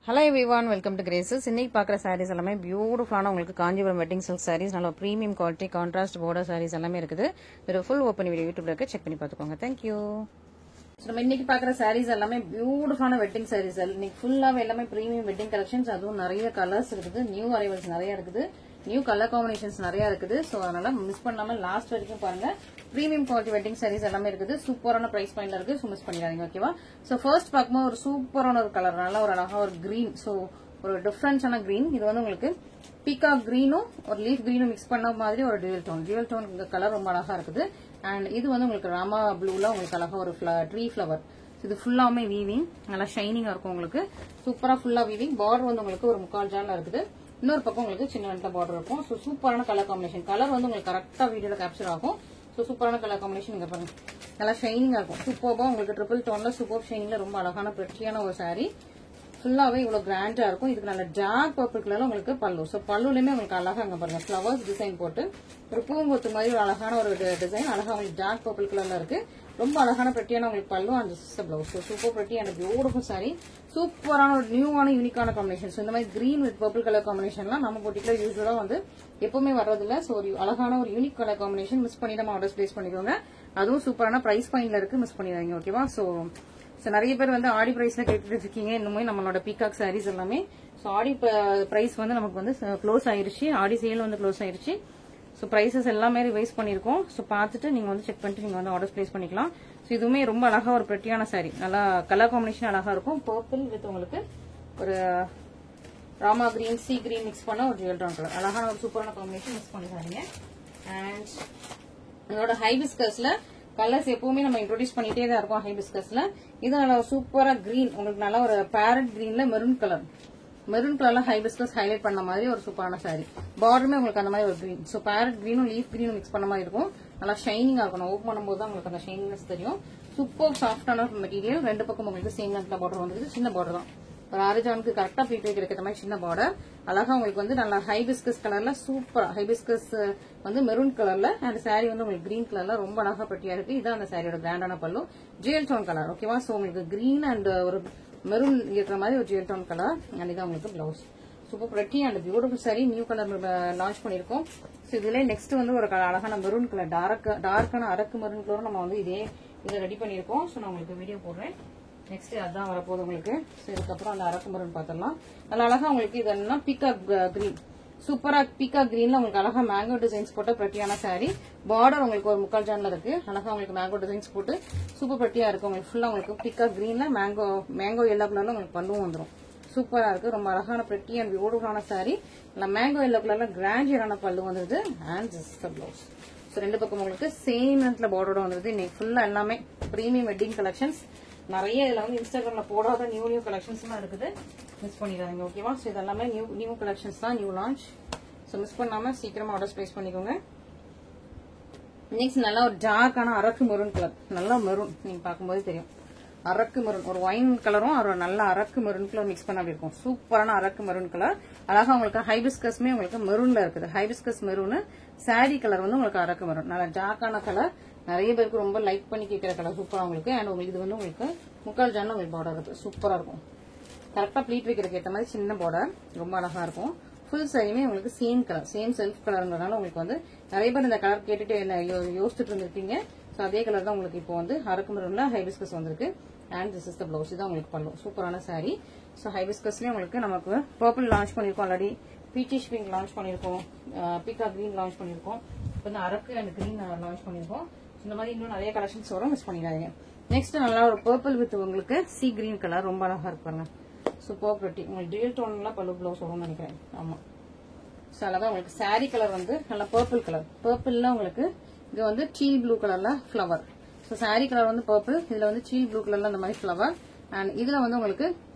Hello everyone, welcome to Graces. இன்னைக்கு பார்க்குற sarees எல்லாமே பியூட்டிஃபுல்லான உங்களுக்கு காஞ்சிபுரம் வெட்டிங் சில்க் sarees, நல்ல premium quality contrast border sarees எல்லாமே இருக்குது. இதோட ஃபுல் ஓப்பன் வீடியோ யூடியூப்ல இருக்கு, செக் பண்ணி பார்த்துக்கோங்க. தேங்க்யூ. நம்ம இன்னைக்கு பார்க்குற sarees எல்லாமே பியூட்டிஃபுல்லான வெட்டிங் sarees. இன்னைக்கு ஃபுல்லாவே எல்லாமே ப்ரீமியம் வெட்டிங் கலெக்ஷன்ஸ், அதுவும் நிறைய கலர்ஸ் இருக்குது, நியூ அரைவல்ஸ் நிறைய இருக்குது, நியூ கலர் காம்பினேஷன்ஸ் நிறைய இருக்குது. ஸோ அதனால மிஸ் பண்ணாம லாஸ்ட் வரைக்கும் பாருங்க. பிரீமியம் குவாலிட்டி வெட்டிங் சாரீஸ் எல்லாமே இருக்குது, சூப்பரான பிரைஸ் பாயிண்ட்ல இருக்கு. ஸோ மிஸ் பண்ணிடாதீங்க, ஓகேவா? ஸோ ஃபர்ஸ்ட் பார்க்கும்போது ஒரு சூப்பரான ஒரு கலர், நல்ல ஒரு அழகா ஒரு கிரீன். ஸோ ஒரு டிஃபரன்ஸான கிரீன். இது வந்து உங்களுக்கு பீகாக் கிரீனும் ஒரு லீஃப் கிரீனும் மிக்ஸ் பண்ண மாதிரி ஒரு டியூவல் டோன் இந்த கலர் ரொம்ப அழகா இருக்குது. அண்ட் இது வந்து உங்களுக்கு ராமா ப்ளூல உங்களுக்கு அழகா ஒரு ட்ரீ ஃபிளவர். இது ஃபுல்லாமே வீவிங், நல்லா ஷைனிங்கா இருக்கும் உங்களுக்கு. சூப்பரா ஃபுல்லா வீவிங். பார்டர் வந்து உங்களுக்கு ஒரு 3/4 ஜான்ல இருக்குது. இன்னொரு பக்கம் உங்களுக்கு சின்ன வெண்ட பார்டர் இருக்கும். ஸோ சூப்பரான கலர் காம்பினேஷன். கலர் வந்து உங்களுக்கு கரெக்டா வீடியோல கேப்சர் ஆகும். ஸோ சூப்பரான கலர் காம்பினேஷன் இங்க பாருங்க, நல்லா ஷைனிங்கா இருக்கும். சூப்பர்பா உங்களுக்கு ட்ரிபிள் டோன்ல சூப்பர் ஷைனிங்ல ரொம்ப அழகான பிரெட்டியான ஒரு சாரீ. ஃபுல்லாவே இவ்வளவு கிராண்டா இருக்கும். இதுக்கு நல்ல டார்க் பர்பிள் கலர்ல உங்களுக்கு பல்லு. ஸோ பல்லுலயுமே உங்களுக்கு அழகா அங்க பாருங்க ஃபிளவர்ஸ் டிசைன் போட்டு ஒரு பூங்கொத்து மாதிரி ஒரு அழகான ஒரு டிசைன், அழகா உங்களுக்கு டார்க் பர்பிள் கலர்ல இருக்கு. ரொம்ப அழகான பிரெட்டியான உங்களுக்கு பல்லு and blouse. Super pretty and beautiful sari. சூப்பரான ஒரு நியூவான யூனிக்கான காம்பினேஷன். ஸோ இந்த மாதிரி கிரீன் வித் பர்பிள் கலர் காம்பினேஷன்லாம் நம்ம போட்டிக்குள்ள யூஸ்வலா வந்து எப்பவுமே வர்றதில்ல. ஸோ ஒரு அழகான ஒரு யூனிக் கலர் காம்பினேஷன். மிஸ் பண்ணி நம்ம ஆர்டர்ஸ் பிளேஸ் பண்ணிக்கோங்க. அதுவும் சூப்பரான பிரைஸ் பாயிண்ட்ல இருக்கு, மிஸ் பண்ணிடாதீங்க, ஓகேவா? ஸோ நிறைய பேர் வந்து ஆடி பிரைஸ்ல கேட்டுட்டு இருக்கீங்க. இன்னுமே நம்மளோட பீகாக் சாரீஸ் எல்லாமே. ஸோ ஆடி பிரைஸ் வந்து நமக்கு வந்து க்ளோஸ் ஆயிருச்சு, ஆடி சேல் வந்து க்ளோஸ் ஆயிருச்சு. ஸோ பிரைசஸ் எல்லாமே ரிவைஸ் பண்ணிருக்கோம். ஸோ பார்த்துட்டு நீங்க வந்து செக் பண்ணிட்டு நீங்க வந்து ஆர்டர்ஸ் பிளேஸ் பண்ணிக்கலாம். ஸோ இதுவுமே ரொம்ப அழகா ஒரு பிரெட்டியான சாரி, நல்லா கலர் காம்பினேஷன் அழகா இருக்கும். பர்பிள் வித் உங்களுக்கு ஒரு Rama green, C green mix பண்ண ஒரு ஜுவல் டவுன் கலர், அழகான ஒரு சூப்பரான காம்பினேஷன், மிஸ் பண்ணிடாதீங்க. அண்ட் இதோட ஹைபிஸ்கஸ்ல கலர்ஸ் எப்பவுமே நம்ம இன்ட்ரோடியூஸ் பண்ணிட்டே தான் இருக்கோம். ஹைபிஸ்கஸ்ல இது நல்லா சூப்பரா கிரீன், உங்களுக்கு நல்லா ஒரு பேரட் கிரீன்ல மெரூன் கலர்ல ஹைபிஸ்கஸ் ஹைலைட் பண்ண மாதிரி ஒரு சூப்பரான சாரி. பார்டருமே உங்களுக்கு அந்த மாதிரி ஒரு கிரீன். ஸோ பேரட் கிரீனும் லீஃப் கிரீனும் மிக்ஸ் பண்ண மாதிரி இருக்கும். நல்லா ஷைனிங்கா இருக்கும். ஓப்பன் பண்ணும்போது தான் உங்களுக்கு அந்த ஷைனிங்னஸ் தெரியும். சூப்பர் சாஃப்டான மெட்டீரியல். ரெண்டு பக்கம் உங்களுக்கு சேம் லென்த்ல பார்டர் வந்துருக்கு. சின்ன பார்டர் தான், ஒரு ஆரிஜானுக்கு கரெக்டா பீட் வைக்கிற மாதிரி சின்ன பார்டர். அழகா உங்களுக்கு வந்து நல்லா ஹைபிஸ்கஸ் கலர்ல சூப்பரா, ஹைபிஸ்கஸ் வந்து மெரூன் கலர்ல அண்ட் சாரி வந்து உங்களுக்கு கிரீன் கலர்ல ரொம்ப அழகா பட்டியா இருக்கு. இதான் அந்த சாரியோட கிராண்டான பல்லு, ஜுவல் டோன் கலர், ஓகேவா? ஸோ உங்களுக்கு கிரீன் அண்ட் ஒரு மெரூன் இருக்கிற மாதிரி ஒரு ஜுவல் டோன் கலர். அண்ட் இதான் உங்களுக்கு blouse. Super pretty and beautiful sorry. New colour launch பண்ணிருக்கோம். ஸோ இதுல நெக்ஸ்ட் வந்து ஒரு அழகான மெரூன் கலர், டார்க்கான அரக்கு மெரூன் கலர் நம்ம வந்து இதை ரெடி பண்ணிருக்கோம். ஸோ நான் உங்களுக்கு வீடியோ போடுறேன். நெக்ஸ்ட் அதான் வரப்போகுது உங்களுக்கு. ஸோ இதுக்கப்புறம் அந்த அரக்கு மெரூன் பார்த்துடலாம். நல்லா அழகா உங்களுக்கு இது என்ன பீகாக் கிரீன், சூப்பரா பீகாக் கிரீன்ல உங்களுக்கு அழகா மேங்கோ டிசைன்ஸ் போட்ட பிரெட்டியான சாரி. பார்டர் உங்களுக்கு ஒரு 3/4 ஜான்ல இருக்கு. அழகா உங்களுக்கு மேங்கோ டிசைன்ஸ் போட்டு சூப்பர் பிரெட்டியா இருக்கு. உங்களுக்கு ஃபுல்லா உங்களுக்கு பீகாக் கிரீன்ல மேங்கோ எல்லோ கலர்ல உங்களுக்கு பல்லுவும் வந்துடும். சூப்பரா இருக்கு. ரொம்ப அழகான பிரெட்டி அண்ட் பியூட்டிஃபுல்லான சாரி. மேங்கோ எல்லோ கலர்ல கிராண்டியரான பல்லு வந்துருது. And this is the blouse. So ரெண்டு பக்கம் உங்களுக்கு சேம் லென்த்ல பார்டரோட வந்துருது. இன்னைக்கு ஃபுல்லா எல்லாமே பிரீமியம் வெட்டிங் கலெக்ஷன்ஸ். நிறைய இதுல வந்து இன்ஸ்டாகிராம்ல போடாத நியூ கலெக்ஷன்ஸ் எல்லாம் இருக்குது, மிஸ் பண்ணிடாதீங்க, ஓகேவா? ஸோ இதெல்லாமே நியூ கலெக்ஷன்ஸ் தான், நியூ லான்ச். ஸோ மிஸ் பண்ணாம சீக்கிரமா ஆர்டர்ஸ் பிளேஸ் பண்ணிக்கோங்க. நெக்ஸ்ட் நல்லா ஒரு டார்க்கான அரக்கு மெரூன் கலர், நல்லா மெரூன், நீங்க பார்க்கும்போது தெரியும். அரக்கு மெரூன், ஒரு ஒயின் கலரும் ஒரு நல்ல அரக்கு மெரூன் கலர் மிக்ஸ் பண்ண அப்படி இருக்கும். சூப்பரான அரக்கு மெரூன் கலர். அழகா உங்களுக்கு ஹைபிஸ்கஸ்மே உங்களுக்கு மெரூன்ல இருக்குது. ஹைபிஸ்கஸ் மெரூன் சாரி கலர் வந்து உங்களுக்கு அரக்கு மெரூன், நல்ல டார்க்கான கலர். நிறைய பேருக்கு ரொம்ப லைக் பண்ணி கேட்கிற கலர். சூப்பரா உங்களுக்கு. அண்ட் உங்களுக்கு இது வந்து உங்களுக்கு 3/4 ஜான்ல உங்களுக்கு பார்டர் இருக்கு. சூப்பரா இருக்கும். கரெக்டா ப்ளீட் வைக்கிறதுக்கு ஏற்ற மாதிரி சின்ன பார்டர், ரொம்ப அழகா இருக்கும். ஃபுல் சாரியுமே உங்களுக்கு சேம் கலர், சேம் செல்ஃப் கலர்ன்றதுனால உங்களுக்கு வந்து நிறைய பேர் இந்த கலர் கேட்டுட்டு யோசிச்சுட்டு இருந்திருப்பீங்க. ஸோ அதே கலர் தான் உங்களுக்கு இப்போ வந்து அரக்கு மெரூன்ல ஹைபிஸ்கஸ் வந்திருக்கு. And this is the blouse. இதான் உங்களுக்கு பல்லும். சூப்பரான சாரி. ஸோ ஹைபிஸ்கஸ்லயே உங்களுக்கு நமக்கு பர்பிள் லான்ச் பண்ணிருக்கோம் ஆல்ரெடி, பீச்சிஷ் பிங்க் லான்ச் பண்ணிருக்கோம், பீகாக் கிரீன் லான்ச் பண்ணிருக்கோம், இப்போ அரக்கு அண்ட் கிரீன் லான்ச் பண்ணிருக்கோம். இந்த மாதிரி இன்னும் நிறைய கலெக்ஷன்ஸ் வரும், மிஸ் பண்ணிடாதீங்க. நெக்ஸ்ட் நல்லா ஒரு பர்பிள் வித் உங்களுக்கு சி கிரீன் கலர், ரொம்ப அழகா இருப்பாங்க. Super pretty. உங்களுக்கு டியூல் டோன்ல பல்லு பிளவுஸ் வரும்னு நினைக்கிறேன். ஆமா. ஸோ அழகா உங்களுக்கு சாரி கலர் வந்து நல்லா பர்பிள் கலர். பர்பிள்ல உங்களுக்கு இது வந்து டீல் ப்ளூ கலர்ல ஃபிளவர். ஸோ சாரி கலர் வந்து பர்பிள், இதுல வந்து டீல் ப்ளூ கலர்ல அந்த மாதிரி ஃபிளவர். அண்ட் இதுல வந்து உங்களுக்கு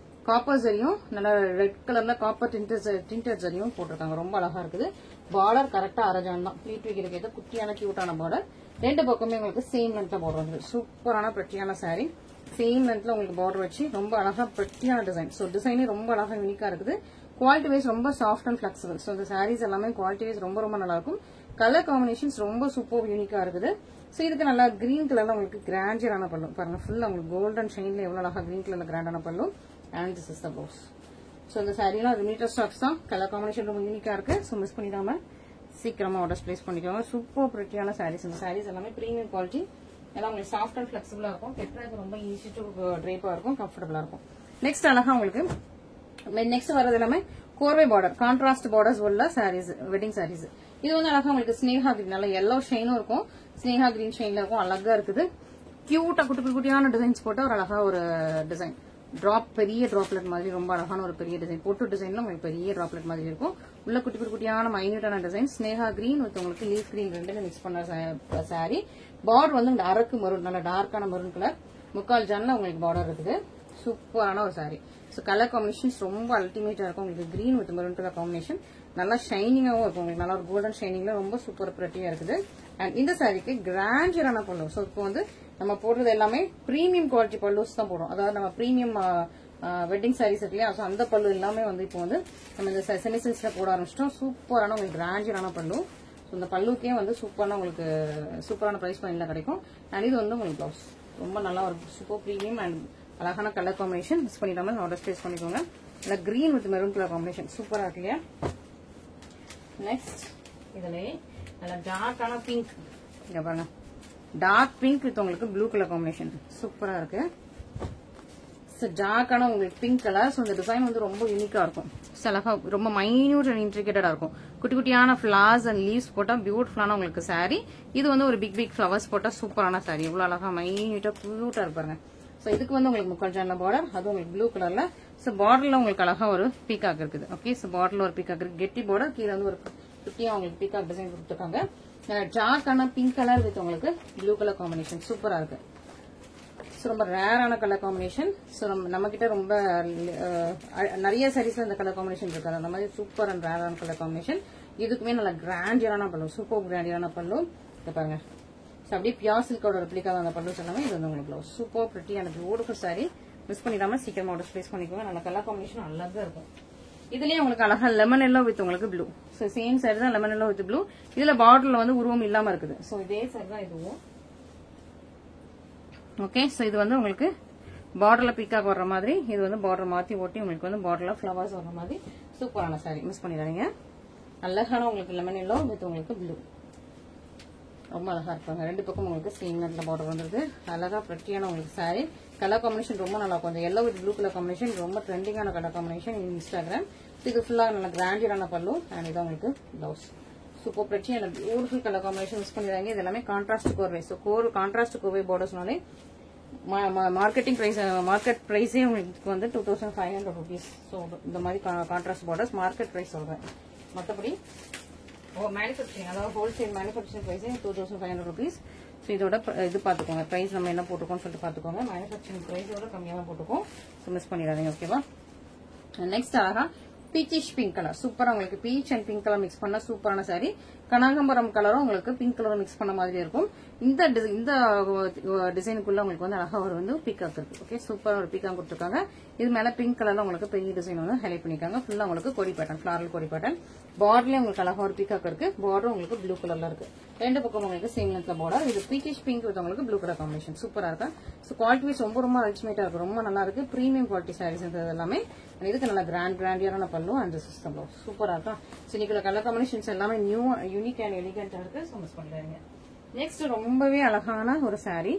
காப்பர் ஜரியும் நல்லா ரெட் கலர்ல காப்பர் டிண்டட் ஜரியும் போட்டிருக்காங்க. ரொம்ப அழகா இருக்குது. பார்டர் கரெக்டா அரஜான் தான், ப்ளீட் வைக்கிறதுக்கு குட்டியான கியூட்டான பார்டர். ரெண்டு பக்கமே உங்களுக்கு சேம் லென்த்ல பார்டர் வந்து சூப்பரான பிரெட்டியான சாரி. சேம் லென்த்ல உங்களுக்கு பார்டர் வச்சு ரொம்ப அழகா பிரெட்டியான டிசைன். ஸோ டிசைனே ரொம்ப அழகா யூனிக்கா இருக்குது. குவாலிட்டி வைஸ் ரொம்ப சாஃப்ட் அண்ட் பிளெக்சிபிள். ஸோ இந்த சாரீஸ் எல்லாமே குவாலிட்டி வைஸ் ரொம்ப நல்லா இருக்கும். கலர் காம்பினேஷன்ஸ் ரொம்ப சூப்பர் யூனிக்கா இருக்குது. ஸோ இதுக்கு நல்லா கிரீன் கலர்ல உங்களுக்கு கிராண்டியரான பல்லு பாருங்க. ஃபுல்லா உங்களுக்கு கோல்டன் ஷைன்ல எவ்வளவு அழகா கிரீன் கலர்ல கிராண்டான pallu. And this is the blouse. So இந்த சாரீலாம் லிமிட்டட் ஸ்டாக்ஸ் தான். கலர் காம்பினேஷன் ரொம்ப யூனிக்கா இருக்கு. ஸோ மிஸ் பண்ணிடாம சீக்கிரமா ஆர்டர்ஸ் பிளேஸ் பண்ணிக்கோங்க. சூப்பர் பிரிட்டியான சாரீஸ். இந்த சாரீஸ் எல்லாமே பிரீமியம் குவாலிட்டி. எல்லாம் உங்களுக்கு சாஃப்ட் அண்ட் ஃபிளெக்சிபிளா இருக்கும். கெட்டுறது ரொம்ப ஈஸி டு ட்ரேப்பா இருக்கும், கம்ஃபர்டபுளா இருக்கும். நெக்ஸ்ட் அழகா உங்களுக்கு நெக்ஸ்ட் வரது எல்லாமே கோர்வை பார்டர், கான்ட்ராஸ்ட் பார்டர்ஸ் உள்ள சாரீஸ், வெட்டிங் சாரீஸ். இது வந்து அழகா உங்களுக்கு ஸ்னேகா கிரீன், நல்ல எல்லோ ஷைனும் இருக்கும், ஸ்னேகா கிரீன் ஷைன்ல இருக்கும். அழகா இருக்குது. கியூட்டா குட்டி குட்டியான டிசைன்ஸ் போட்டு ஒரு அழகா ஒரு டிசைன் டிராப், பெரிய டிராப்லெட் மாதிரி ரொம்ப அழகான ஒரு பெரிய டிசைன் போட்டு டிசைன்ல உங்களுக்கு பெரிய டிராப்லெட் மாதிரி இருக்கும். உள்ள குட்டி குட்டியான மைன்யூட்டான டிசைன். ஸ்னேகா கிரீன் வித் உங்களுக்கு லீஃப் கிரீன் ரெண்டுமே மிக்ஸ் பண்ண சாரி. பார்டர் வந்து இந்த அரக்கு மரூன், நல்ல டார்க்கான மரூன் கலர், முக்கால் ஜான்ல உங்களுக்கு பார்டர் இருக்குது. சூப்பரான ஒரு சாரி. ஸோ கலர் காம்பினேஷன்ஸ் ரொம்ப அல்டிமேட்டா இருக்கும். உங்களுக்கு green with maroon colour combination நல்லா ஷைனிங்காவும் இருக்கும். உங்களுக்கு நல்லா ஒரு கோல்டன் ஷைனிங்ல ரொம்ப சூப்பர் பிரிட்டியா இருக்குது. அண்ட் இந்த சாரிக்கு கிராண்டியரான பல்லு. ஸோ இப்போ வந்து நம்ம போடுறது எல்லாமே பிரீமியம் குவாலிட்டி பல்லூஸ் தான் போடுறோம். அதாவது நம்ம பிரீமியம் வெட்டிங் சாரீஸ் இருக்கு இல்லையா, அந்த பல்லு எல்லாமே வந்து இப்போ வந்து நம்ம இந்த செமி சில்க்ஸ்ல போட ஆரம்பிச்சிட்டோம். சூப்பரான உங்களுக்கு கிராண்டியரான பல்லு. இந்த பல்லுக்கே வந்து சூப்பரான உங்களுக்கு சூப்பரான பிரைஸ் பாயிண்ட்ல கிடைக்கும். அண்ட் இது வந்து உங்களுக்கு பிளவுஸ் ரொம்ப நல்லா ஒரு சூப்பர் பிரீமியம் அண்ட் அழகான கலர் காம்பினேஷன். மிஸ் பண்ணிடாம ஆர்டர் பிளேஸ் பண்ணிக்கோங்க. இல்ல green with maroon colour combination சூப்பரா இருக்கு இல்லையா. நெக்ஸ்ட் இதுல நல்ல டார்க்கான பிங்க், இங்க பாருங்க, டார்க் பிங்க் வித் உங்களுக்கு ப்ளூ கலர் காம்பினேஷன் சூப்பரா இருக்கு. டார்க்கான உங்களுக்கு பிங்க் கலர். ஸோ இந்த டிசைன் வந்து ரொம்ப யூனிக்கா இருக்கும். அழகா ரொம்ப மைன்யூட் அண்ட் இன்ட்ரிகேட்டடா இருக்கும். குட்டி குட்டியான ஃபிளவர்ஸ் அண்ட் லீவ்ஸ் போட்டா பியூட்டிஃபுல்லான உங்களுக்கு சாரி. இது வந்து ஒரு பிக் பிக் ஃபிளவர்ஸ் போட்டா சூப்பரான சாரி. இவ்வளவு அழகா மைன்யூட்டா கியூட்டா இருப்பாங்க. ஸோ இதுக்கு வந்து உங்களுக்கு முக்கால் ஜான்ல பார்டர், அது உங்களுக்கு ப்ளூ கலர்ல. ஸோ பார்டர்ல உங்களுக்கு அழகா ஒரு பீகாக் இருக்குது. ஓகே, ஸோ பார்டர்ல ஒரு பீகாக் இருக்கு, கெட்டி பார்டர். கீழே வந்து ஒரு குட்டியா உங்களுக்கு பீகாக் டிசைன் கொடுத்துருக்காங்க. டார்க்கான பிங்க் கலர் வித் உங்களுக்கு ப்ளூ கலர் காம்பினேஷன் சூப்பரா இருக்கு. ரொம்ப ரேரான கலர் காம்பினேஷன். ஸோ நம்ம கிட்ட ரொம்ப நிறைய சாரீஸ்ல இந்த கலர் காம்பினேஷன் இருக்காது. அந்த மாதிரி சூப்பர் அண்ட் ரேரான கலர் காம்பினேஷன். இதுக்குமே நல்ல கிராண்டியரான பல்லு, சூப்பர் கிராண்டியரான பல்லு. பாருங்க, ஸோ அப்படியே பியூர் சில்கோட ரெப்ளிகா அந்த பல்லு எல்லாமே. இது வந்து உங்களுக்கு பிளவுஸ் சூப்பர் பிரிட்டியான பியூட்டிஃபுல் சாரி. மிஸ் பண்ணிடாம சீக்கிரமா ஆர்டர் பிளேஸ் பண்ணிக்கோங்க. நல்ல கலர் காம்பினேஷன் அழகா இருக்கும். இதுலயே உங்களுக்கு அழகா லெமன் எல்லோ வித் உங்களுக்கு ப்ளூ. ஸோ சேம் சாரி தான், லெமன் எல்லோ வித் ப்ளூ. இதுல பார்டர்ல வந்து உருவம் இல்லாம இருக்குது. ஸோ இதே சாரி தான் இதுவும். ஓகே, ஸோ இது வந்து உங்களுக்கு பார்டர்ல பீக்காக் வர்ற மாதிரி, இது வந்து பார்டர் மாத்தி ஓட்டி உங்களுக்கு வந்து பார்டர்ல ஃபிளவர்ஸ் வர்ற மாதிரி சூப்பரான சாரி. மிஸ் பண்ணிடாதீங்க. அழகான உங்களுக்கு லெமன் எல்லோ வித் உங்களுக்கு ப்ளூ ரொம்ப அழகா இருப்பாங்க. ரெண்டு பக்கம் உங்களுக்கு சேம் நெட்ல பார்டர் வந்துருக்கு. அழகா பிரிட்டியான உங்களுக்கு சாரி. கலர் காம்பினேஷன் ரொம்ப நல்லா இருக்கும். அந்த yellow with blue colour combination ரொம்ப ட்ரெண்டிங்கான கலர் காம்பினேஷன் இன்ஸ்டாகிராம். இது ஃபுல்லா நல்ல கிராண்டியரான பல்லு அண்ட் இதான் உங்களுக்கு blouse. Super pretty and beautiful colour combination. Miss பண்ணிடுறாங்க. இது எல்லாமே கான்ட்ராஸ்ட் கோர்வை. ஸோ கான்ட்ராஸ்ட் கோர்வை பார்டர்ஸ்னாலே மார்க்கெட்டிங் பிரைஸ், மார்க்கெட் பிரைஸே உங்களுக்கு வந்து 2500 rupees. ஸோ இந்த மாதிரி கான்ட்ராஸ்ட் பார்டர்ஸ் மார்க்கெட் பிரைஸ் சொல்றேன். மற்றபடி மேனுஃபேக்சரிங், அதாவது ஹோல்சேல் மேனுஃபேக்சரிங் பிரைஸே 2500 rupees. ஸோ இதோட இது பார்த்துக்கோங்க, பிரைஸ் நம்ம என்ன போட்டுக்கோன்னு சொல்லிட்டு பார்த்துக்கோங்க. மேனுஃபேக்சரிங் பிரைஸோட கம்மியாக தான் போட்டுக்கோம். ஸோ மிஸ் பண்ணிடாதீங்க. ஓகேவா. நெக்ஸ்ட் அழகா பீச்சிஷ் பிங்க் கலர். சூப்பரா உங்களுக்கு beach and pink colour mix பண்ண சூப்பரான சாரி. கனகாம்பரம் கலரும் உங்களுக்கு பிங்க் கலரும் மிக்ஸ் பண்ண மாதிரி இருக்கும். இந்த டிசைனுக்குள்ள உங்களுக்கு வந்து அழகா ஒரு வந்து பீகாக் இருக்கு. ஓகே, சூப்பரா ஒரு பீகாக் கொடுத்துருக்காங்க. இது மேல பிங்க் கலர்ல உங்களுக்கு பெரிய டிசைன் வந்து ஹைலைட் பண்ணிருக்காங்க. ஃபுல்லா உங்களுக்கு கொடி பேட்டர்ன், ஃபிளாரல் கொடி பேட்டர்ன். பார்டர்லயே உங்களுக்கு அழகா ஒரு பீகாக் இருக்கு. பார்டர் உங்களுக்கு ப்ளூ கலர்ல இருக்கு. ரெண்டு பக்கம் உங்களுக்கு சேம் லென்த்ல பார்டர். இது பீச்சிஷ் பிங்க் வித் உங்களுக்கு ப்ளூ கலர் காம்பினேஷன் சூப்பரா இருக்கு. ஸோ குவாலிட்டி வைஸ் ரொம்ப அல்டிமேட்டா இருக்கு. ரொம்ப நல்லா இருக்கு. பிரீமியம் குவாலிட்டி சாரீஸ் எல்லாமே. இதுக்கு நல்ல கிராண்டியரான பல்லு அண்ட் சிஸ்டம் சூப்பரா இருக்கா. ஸோ இன்னைக்கு கலர் காம்பினேஷன்ஸ் எல்லாமே நியூ, யூனிக் அண்ட் எலிகண்டா இருக்கு. ஸோ மிஸ் பண்றாங்க. நெக்ஸ்ட் ரொம்பவே அழகான ஒரு சாரி.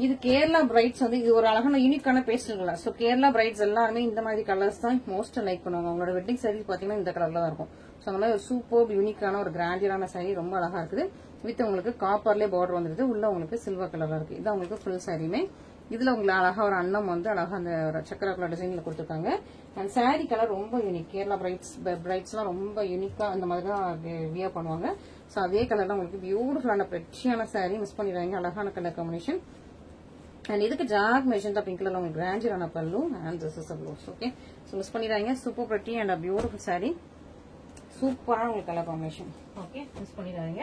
இது கேரளா பிரைட்ஸ் வந்து இது ஒரு அழகான யூனிக்கான pastel colour. So Kerala brides எல்லாருமே இந்த மாதிரி கலர்ஸ் தான் மோஸ்ட் லைக் பண்ணுவாங்க. அவங்களோட வெட்டிங் சாரி பாத்தீங்கன்னா இந்த கலர்ல தான் இருக்கும். ஸோ அந்த மாதிரி ஒரு சூப்பர் யூனிக்கான ஒரு கிராண்டியரான சாரி ரொம்ப அழகா இருக்குது. வித் உங்களுக்கு காப்பர்லேயே பார்டர் வந்துருது. உள்ள உங்களுக்கு சில்வர் கலர்ல இருக்கு. இது உங்களுக்கு ஃபுல் சாரியுமே. இதுல உங்களுக்கு அழகா ஒரு அன்னம் வந்து அழகா அந்த சக்கர கலர் டிசைன்ல கொடுத்துருக்காங்க. அண்ட் சாரி கலர் ரொம்ப யூனிக். கேரளா பிரைட்ஸ் எல்லாம் ரொம்ப யூனிக்கா அந்த மாதிரி தான் வியர் பண்ணுவாங்க. ஸோ அதே கலர் தான் உங்களுக்கு பியூட்டிஃபுல்லான பிரிட்டியான சாரி. மிஸ் பண்ணிடுறாங்க. அழகான கலர் காம்பினேஷன். அண்ட் இதுக்கு டார்க் மெஜந்தா பிங்க் கலர்ல உங்களுக்கு கிராண்டியரான pallu and this is a blouse. Okay, so miss பண்ணிடுறாங்க. Super pretty and beautiful sari. சூப்பரான உங்களுக்கு கலர் காம்பினேஷன். ஓகே, மிஸ் பண்ணிடுறாங்க.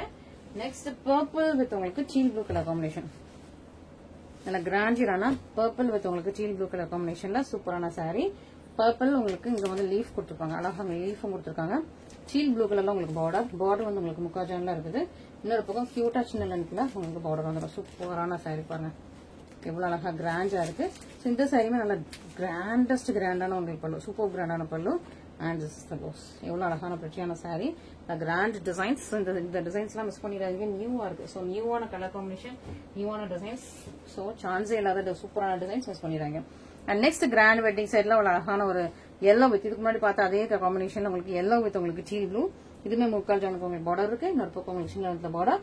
நெக்ஸ்ட் பர்பிள் வித் உங்களுக்கு டீல் ப்ளூ கலர் காம்பினேஷன். நல்ல கிராண்டியரான பர்பிள் வித் உங்களுக்கு டீல் ப்ளூ கலர் காம்பினேஷன்ல சூப்பரான சாரி. பர்பிள் உங்களுக்கு இங்க வந்து லீஃப் கொடுத்துருப்பாங்க. அழகா லீஃபும் கொடுத்துருக்காங்க. டீல் ப்ளூ கலர்ல உங்களுக்கு பார்டர் வந்து உங்களுக்கு முக்காஜான்ல இருக்குது. இன்னொரு பக்கம் கியூட்டா சின்ன லென்த்ல உங்களுக்கு பார்டர் வந்துடும். சூப்பரான சாரி பாருங்க. எவ்வளவு அழகா கிராண்டா இருக்கு. இந்த சாரியுமே நல்ல கிராண்டான உங்களுக்கு பல்லு, சூப்பர் கிராண்டான pallu. And this is the blouse. எவ்வளவு அழகான பிரிட்டியான சாரி, கிராண்ட் டிசைன்ஸ். இந்த டிசைன்ஸ் எல்லாம் மிஸ் பண்ணிடாதீங்க, நியூவா இருக்கு. ஸோ நியூவான கலர் காம்பினேஷன், நியூவான டிசைன்ஸ். ஸோ சான்ஸே இல்லாத சூப்பரான டிசைன்ஸ் மிஸ் பண்ணிடுறாங்க. அண்ட் நெக்ஸ்ட் கிராண்ட் வெட்டிங் சைட்ல ஒரு அழகான ஒரு எல்லோ வித், இதுக்கு முன்னாடி பார்த்த அதே காம்பினேஷன் உங்களுக்கு எல்லோ வித் உங்களுக்கு டீல் ப்ளூ. இதுமே முக்கால் ஜானுக்கு உங்களுக்கு பார்டர் இருக்கு. இன்னொரு பக்கம் உங்களுக்கு சின்ன பார்டர்.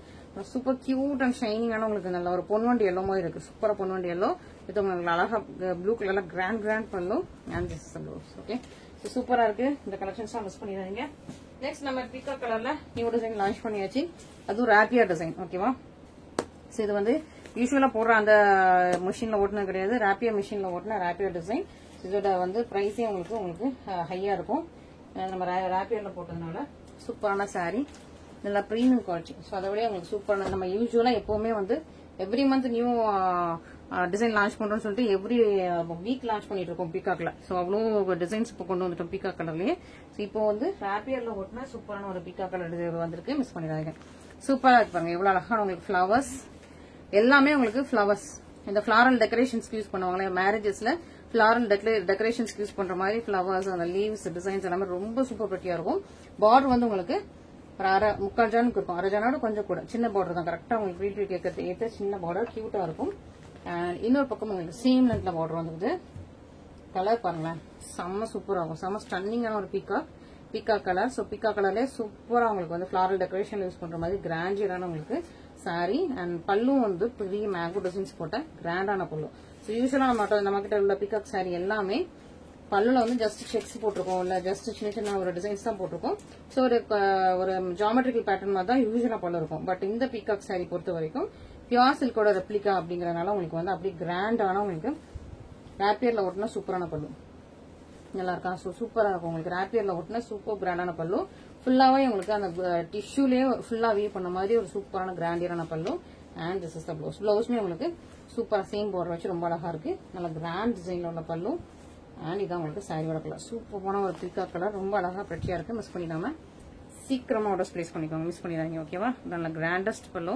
சூப்பர் கியூட் அண்ட் ஷைனிங்கான உங்களுக்கு நல்ல ஒரு பொன்வண்டி எல்லோ மாதிரி இருக்கு. சூப்பரா பொன்வண்டி எல்லோ. இது உங்களுக்கு அழகா ப்ளூ கலர்ல கிராண்ட் பல்லு. And this is the blouse. Okay, சூப்பரா இருக்கு. இந்த கலெக்ஷன்ஸ் மிஸ் பண்ணிடாதீங்க. நெக்ஸ்ட் நம்ம பீகாக் கலர்ல நியூ டிசைன் லான்ச் பண்ணியாச்சு. அதுவும் ராப்பியர் டிசைன். ஓகேவா? சோ இது வந்து யூஸ்வலா போடுற அந்த மிஷின்ல ஓட்டுனா கிடையாது, ராப்பியர் மிஷின்ல ஓட்டுனா ராப்பியர் டிசைன். இதோட வந்து பிரைஸே உங்களுக்கு ஹையா இருக்கும். நம்ம ராப்பியர்ல போட்டதுனால சூப்பரான சாரி, நல்லா பிரீமியம் குவாலிட்டி. ஸோ அதை விட உங்களுக்கு சூப்பரான, நம்ம யூஸ்வலா எப்பவுமே வந்து every month new design launch பண்றோம்னு சொல்லிட்டு எவ்ரி வீக் லான்ச் பண்ணிட்டு இருக்கோம் பீகாக்ல. ஸோ அவ்வளோ டிசைன்ஸ் இப்போ கொண்டு வந்துட்டோம் பீகாக் கலர்லயே. ஸோ இப்போ வந்து ராப்பியர்ல ஓட்டினா சூப்பரான ஒரு பீகாக் கலர் வந்திருக்கு, மிஸ் பண்ணிடாதீங்க. சூப்பரா இருப்பாங்க. எவ்வளவு அழகான உங்களுக்கு ஃபிளவர்ஸ், எல்லாமே உங்களுக்கு ஃபிளவர்ஸ். இந்த ஃபிளாரல் டெக்கரேஷன்ஸ்க்கு யூஸ் பண்ணுவாங்களே மேரேஜஸ்ல, ஃபிளாரல் டெக்கரேஷன்ஸ்க்கு யூஸ் பண்ற மாதிரி ஃபிளவர்ஸ், அந்த லீவ்ஸ் டிசைன்ஸ் எல்லாமே ரொம்ப சூப்பர் பிரிட்டியா இருக்கும். பார்டர் வந்து உங்களுக்கு ஒரு முக்கால் ஜானுக்கு இருக்கும், அரை ஜானோட கொஞ்சம் கூட சின்ன பார்டர் தான். கரெக்டா உங்களுக்கு வீட்டு கேட்கறது ஏற்ற சின்ன பார்டர், கியூட்டா இருக்கும். அண்ட் இன்னொரு பக்கம் உங்களுக்கு சேம் லென்த்ல பார்டர் வந்துருது. கலர் பாருங்களேன், செம்ம சூப்பரா இருக்கும். செம்ம ஸ்டன்னிங்கான ஒரு பீகாக் கலர். ஸோ பீகாக் கலர்ல சூப்பரா உங்களுக்கு வந்து ஃபிளாரல் டெக்கரேஷன் யூஸ் பண்ற மாதிரி கிராண்டியரான உங்களுக்கு சாரி. அண்ட் பல்லும் வந்து பெரிய மேங்கோ டிசைன்ஸ் போட்ட கிராண்டான பல்லு. ஸோ யூஸ்வலா நம்ம கிட்ட உள்ள பீகாக் சாரி எல்லாமே பல்லுல வந்து ஜஸ்ட் செக்ஸ் போட்டிருக்கோம், இல்ல ஜஸ்ட் சின்ன ஒரு டிசைன்ஸ் தான் போட்டிருக்கோம். ஸோ ஒரு ஜாமெட்ரிக்கல் பேட்டர்ன் மாதிரி தான் யூஸ்வலா பல்லு இருக்கும். பட் இந்த பீகாக் சாரி பொறுத்த வரைக்கும் பியூர் சில்கோட ரெப்ளிகா அப்படிங்கறதுனால உங்களுக்கு வந்து அப்படியே கிராண்டான உங்களுக்கு ராப்பியர்ல ஓட்டினா சூப்பரான பல்லு. நல்லா இருக்கா? சூப்பரா இருக்கும் உங்களுக்கு. ராப்பியர்ல ஓட்டினா சூப்பர் கிராண்டான பல்லு. ஃபுல்லாவே உங்களுக்கு அந்த டிஷ்யூலயே ஃபுல்லா வீவ் பண்ண மாதிரி ஒரு சூப்பரான கிராண்டியரான pallu. And this is the blouse. ப்ளவுஸ்மே உங்களுக்கு சூப்பரா சேம் பார்டர் வச்சு ரொம்ப அழகா இருக்கு. நல்ல கிராண்ட் டிசைன்ல உள்ள பல்லு. அண்ட் இதான் உங்களுக்கு சாரியோட கலர். சூப்பரான ஒரு பீகாக் கலர், ரொம்ப அழகா பிரிட்டியா இருக்கு. மிஸ் பண்ணிடாம சீக்கிரமா ஆர்டர்ஸ் பிளேஸ் பண்ணிக்கோங்க, மிஸ் பண்ணிடாதீங்க. ஓகேவா? நல்ல கிராண்டஸ்ட் பல்லு,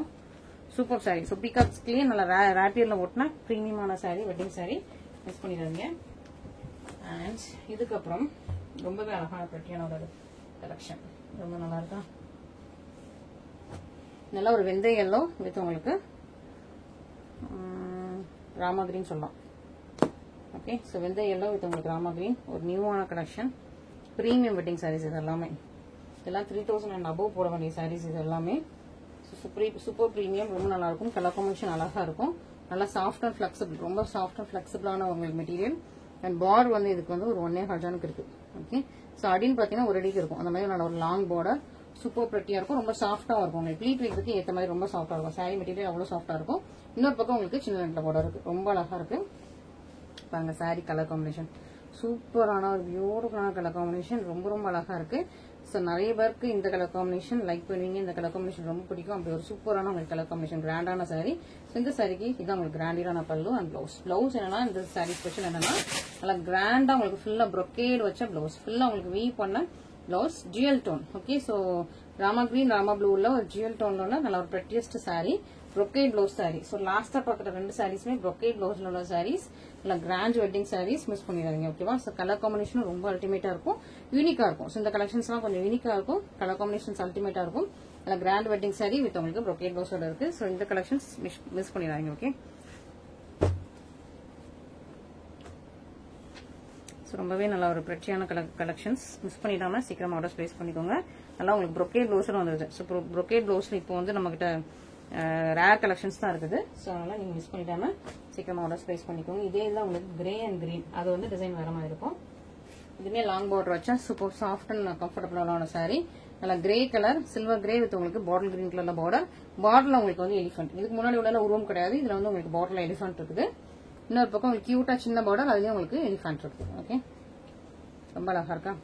சூப்பர் சாரி. ஸோ பீகாக்ஸ்லயே நல்ல ராப்பியர்ல ஓட்டினா பிரீமியமான சாரி, வெட்டிங் சாரி, மிஸ் பண்ணிடாதீங்க. அண்ட் இதுக்கப்புறம் ரொம்பவே அழகான பிரிட்டியான ஒரு கலெக்ஷன், ரொம்ப நல்லா இருக்கா? நல்ல ஒரு வெந்தய எல்லோ வித் உங்களுக்கு ராமா கிரீன் சொல்லலாம். ஓகே, ஸோ வெந்தய எல்லோ வித் உங்களுக்கு ராமா கிரீன், ஒரு நியூவான கலெக்ஷன். பிரீமியம் வெட்டிங் சாரீஸ் இது எல்லாமே. இதெல்லாம் 3000 அண்ட் அபவ் போட வேண்டிய சாரீஸ் இது எல்லாமே. சூப்பர் பிரீமியம், ரொம்ப நல்லா இருக்கும். கலர் காம்பினேஷன் அழகா இருக்கும். நல்லா சாஃப்ட் அண்ட் பிளெக்சிபிள், ரொம்ப சாஃப்ட் அண்ட் பிளெக்சிபிளான உங்களுக்கு மெட்டீரியல். அண்ட் பார்டர் வந்து இதுக்கு வந்து ஒரு 1.5 ஜானுக்கு இருக்கு. ஓகே, ஸோ அடின்னு பாத்தீங்கன்னா ஒரு அடிக்கு இருக்கும். அந்த மாதிரி நல்ல ஒரு லாங் பார்டர், சூப்பர் பிரிட்டியா இருக்கும். ரொம்ப சாஃப்டா இருக்கும். உங்களுக்கு ப்ளீட் வைக்கிறதுக்கு ஏற்ற மாதிரி ரொம்ப சாஃப்டா இருக்கும். சாரி மெட்டீரியல் அவ்வளவு சாஃப்டா இருக்கும். இன்னொரு பக்கம் உங்களுக்கு சின்ன ரெண்டு பார்டர் இருக்கு, ரொம்ப அழகா இருக்கு. பாருங்க சாரி கலர் காம்பினேஷன், சூப்பரான ஒரு பியூட்டிஃபுல்லான கலர் காம்பினேஷன், ரொம்ப ரொம்ப அழகா இருக்கு. ஸோ நிறைய பேருக்கு இந்த கலர் காம்பினேஷன் லைக் பண்ணுவீங்க, இந்த கலர் காம்பினேஷன் ரொம்ப பிடிக்கும். அப்படி ஒரு சூப்பரான உங்களுக்கு கலர் காம்பினேஷன், கிராண்டான சாரி. ஸோ இந்த சாரிக்கு இதான் உங்களுக்கு கிராண்டியரான பல்லு அண்ட் பிளவுஸ். பிளவுஸ் என்னன்னா இந்த சாரி ஸ்பெஷல் என்னன்னா நல்லா கிராண்டா உங்களுக்கு ஃபுல்லா ப்ரொக்கேட் வச்ச பிளவுஸ், ஃபுல்லா உங்களுக்கு வீவ் பண்ண blouse, GL tone. Okay, so Rama green Rama ப்ளூல ஒரு ஜிஎல் டோன்ல உள்ள நல்ல ஒரு prettiest sari, brocade blouse saree. So last பாக்குற ரெண்டு சாரீஸ்மே brocade blouseல உள்ள sarees, இல்ல grand wedding sarees மிஸ் பண்ணிடாதீங்க. ஓகேவா? சோ கலர் காம்பினேஷன் ரொம்ப அல்டிமேட்டா இருக்கும், யூனிக்கா இருக்கும். சோ இந்த கலெக்ஷன்ஸ்லாம் கொஞ்சம் யூனிக்கா இருக்கும், கலர் காம்பினேஷன்ஸ் அல்டிமேட்டா இருக்கும். இல்ல grand wedding saree வித் உங்களுக்கு brocade blouseல இருக்கு. சோ இந்த கலெக்ஷன்ஸ் மிஸ் பண்ணிடாதீங்க. ஓகே, ரொம்பவே நல்ல ஒரு பிரெட்டியான கலெக்ஷன்ஸ், மிஸ் பண்ணிடாம சீக்கிரமா ஆர்டர்ஸ் பிளேஸ் பண்ணிக்கோங்க. நல்லா உங்களுக்கு brocade blouseல வந்துருது. சோ brocade blouseல இப்போ வந்து நம்ம கிட்ட ரேர் கலெக்ஷன்ஸ் தான் இருக்குது. ஸோ அதனால நீங்க மிஸ் பண்ணிடாம சீக்கிரமா ஆர்டர்ஸ் பிளேஸ் பண்ணிக்கோங்க. இதே தான் உங்களுக்கு கிரே அண்ட் கிரீன், அது வந்து டிசைன் வேற மாதிரி இருக்கும். இதுமே லாங் பார்டர் வச்சா சூப்பர் சாஃப்ட் அண்ட் கம்ஃபர்டபுளான சாரி. நல்லா grey colour, silver grey with உங்களுக்கு பாட்டில் கிரீன் கலர்ல பார்டர். பார்டர்ல உங்களுக்கு வந்து எலிஃபென்ட், இதுக்கு முன்னாடி உள்ள உருவம் கிடையாது, இதுல வந்து உங்களுக்கு பார்டர்ல எலிஃபென்ட் இருக்குது. இன்னொரு பக்கம் உங்களுக்கு கியூட்டா சின்ன பார்டர், அதுலயும் உங்களுக்கு எலிஃபென்ட் இருக்கு. ஓகே, ரொம்ப அழகா இருக்கா?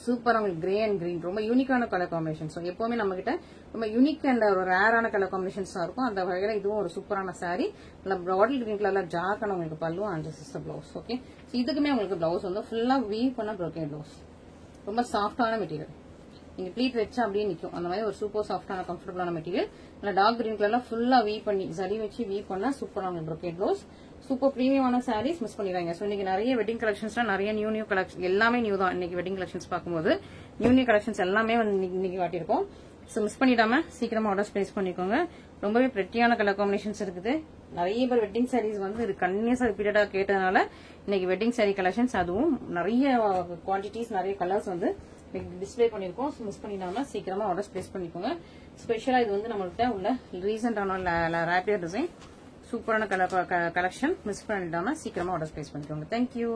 சூப்பர். உங்களுக்கு கிரே அண்ட் கிரீன் ரொம்ப யூனிக்கான கலர் காம்பினேஷன். ஸோ எப்பவுமே நம்ம கிட்ட ரொம்ப யூனிக் அண்ட் ஒரு ரேரான கலர் காம்பினேஷன்ஸ் இருக்கும். அந்த வகையில இதுவும் ஒரு சூப்பரான சாரி. பாட்டில் கிரீன் கலர்ல ஜாக்கான உங்களுக்கு பல்லு அண்ட் சிஸ்டர் பிளவுஸ். ஓகே, இதுக்குமே உங்களுக்கு பிளவுஸ் வந்து ஃபுல்லா வீவ் பண்ண brocade பிளவுஸ், ரொம்ப சாஃப்டான மெட்டீரியல். நீங்க ப்ளீட் வச்சா அப்படியே நிக்கும். அந்த மாதிரி ஒரு சூப்பர் சாஃப்டான கம்ஃபர்டபுளான மெட்டீரியல். நல்லா டார்க் கிரீன் கலர்ல ஃபுல்லா வீ பண்ணி சரி வச்சு வீ பண்ணா சூப்பரான brocade ப்ளவுஸ். சூப்பர் பிரீமியமான சாரீஸ் மிஸ் பண்ணிடுறாங்க. ஸோ இன்னைக்கு நிறைய வெட்டிங் கலெக்ஷன்ஸ்ல நிறைய நியூ கலெக்ஷன் எல்லாமே நியூ தான். இன்னைக்கு வெட்டிங் கலெக்ஷன்ஸ் பார்க்கும்போது நியூ கலெக்ஷன்ஸ் எல்லாமே வந்து இன்னைக்கு காட்டியிருக்கோம். ஸோ மிஸ் பண்ணிடாம சீக்கிரமா ஆர்டர்ஸ் பிளேஸ் பண்ணிக்கோங்க. ரொம்பவே பிரெட்டியான கலர் காம்பினேஷன்ஸ் இருக்குது. நிறைய பேர் வெட்டிங் சாரீஸ் வந்து இது கன்னியஸா ரிப்பீட்டடா கேட்டதுனால இன்னைக்கு வெட்டிங் சாரீ கலெக்ஷன்ஸ் அதுவும் நிறைய குவான்டிட்டிஸ் நிறைய கலர்ஸ் வந்து டிஸ்பிளே பண்ணிருக்கோம். மிஸ் பண்ணிடாம சீக்கிரமா ஆர்டர்ஸ் பிளேஸ் பண்ணிக்கோங்க. ஸ்பெஷலா இது வந்து நம்மள்கிட்ட உள்ள ரீசெண்டான ரேப்பியர் டிசைன் சூப்பரான கலெக்ஷன். மிஸ் பண்ணிடாம சீக்கிரமா ஆர்டர்ஸ் பிளேஸ் பண்ணிக்கோங்க. தேங்க்யூ.